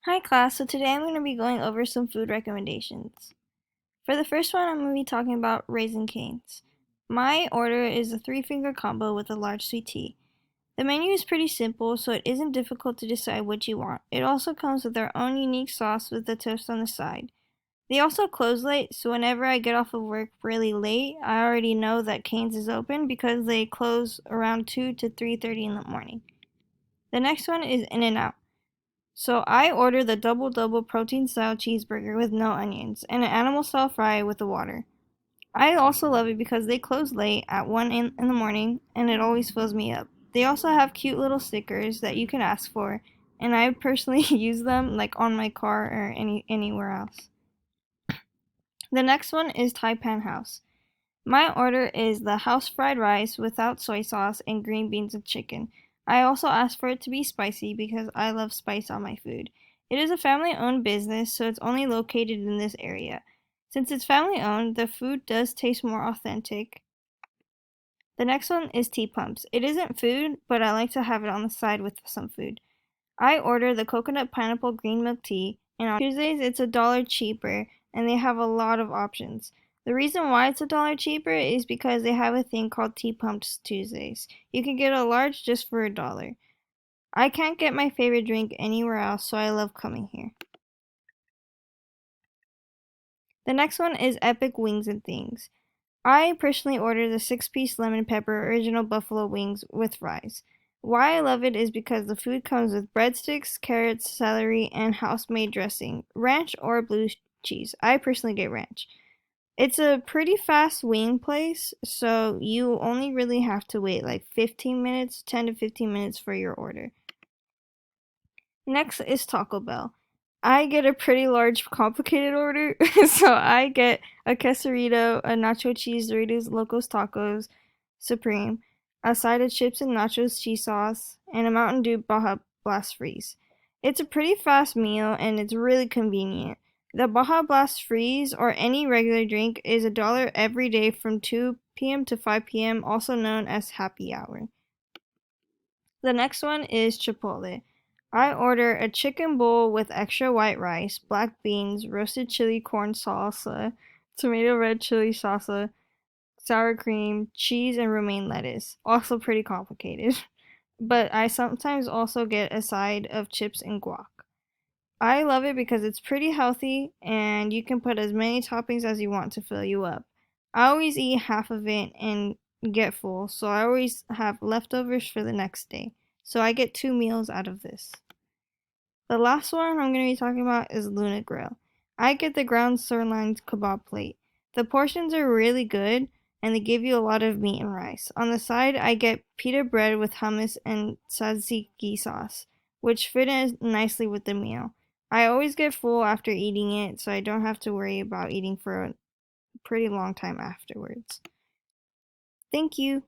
Hi class, so today I'm going to be going over some food recommendations. For the first one, I'm going to be talking about Raisin Canes. My order is a three-finger combo with a large sweet tea. The menu is pretty simple, so it isn't difficult to decide what you want. It also comes with their own unique sauce with the toast on the side. They also close late, so whenever I get off of work really late, I already know that Cane's is open because they close around 2 to 3:30 in the morning. The next one is In-N-Out. So I ordered the double protein style cheeseburger with no onions and an animal style fry with the water. I also love it because they close late at 1 in the morning and it always fills me up. They also have cute little stickers that you can ask for, and I personally use them like on my car or anywhere else. The next one is Taiwan House. My order is the house fried rice without soy sauce and green beans and chicken. I also asked for it to be spicy because I love spice on my food. It is a family-owned business, so it's only located in this area. Since it's family-owned, the food does taste more authentic. The next one is tea pumps. It isn't food, but I like to have it on the side with some food. I order the coconut pineapple green milk tea, and on Tuesdays it's $1 cheaper, and they have a lot of options. The reason why it's $1 cheaper is because they have a thing called Tea Pumps Tuesdays. You can get a large just for $1. I can't get my favorite drink anywhere else, so I love coming here. The next one is Epic Wings and Things. I personally ordered the 6-piece lemon pepper original buffalo wings with fries. Why I love it is because the food comes with breadsticks, carrots, celery, and house-made dressing, ranch or blue cheese. I personally get ranch. It's a pretty fast wing place, so you only really have to wait like 15 minutes, 10 to 15 minutes for your order. Next is Taco Bell. I get a pretty large, complicated order, so I get a quesarito, a nacho cheese Doritos Locos Tacos Supreme, a side of chips and nachos cheese sauce, and a Mountain Dew Baja Blast Freeze. It's a pretty fast meal and it's really convenient. The Baja Blast Freeze or any regular drink is $1 every day from 2 p.m. to 5 p.m., also known as happy hour. The next one is Chipotle. I order a chicken bowl with extra white rice, black beans, roasted chili corn salsa, tomato red chili salsa, sour cream, cheese, and romaine lettuce. Also pretty complicated. But I sometimes also get a side of chips and guac. I love it because it's pretty healthy and you can put as many toppings as you want to fill you up. I always eat half of it and get full, so I always have leftovers for the next day. So I get 2 meals out of this. The last one I'm going to be talking about is Luna Grill. I get the ground sirloin kebab plate. The portions are really good and they give you a lot of meat and rice. On the side, I get pita bread with hummus and tzatziki sauce, which fit in nicely with the meal. I always get full after eating it, so I don't have to worry about eating for a pretty long time afterwards. Thank you.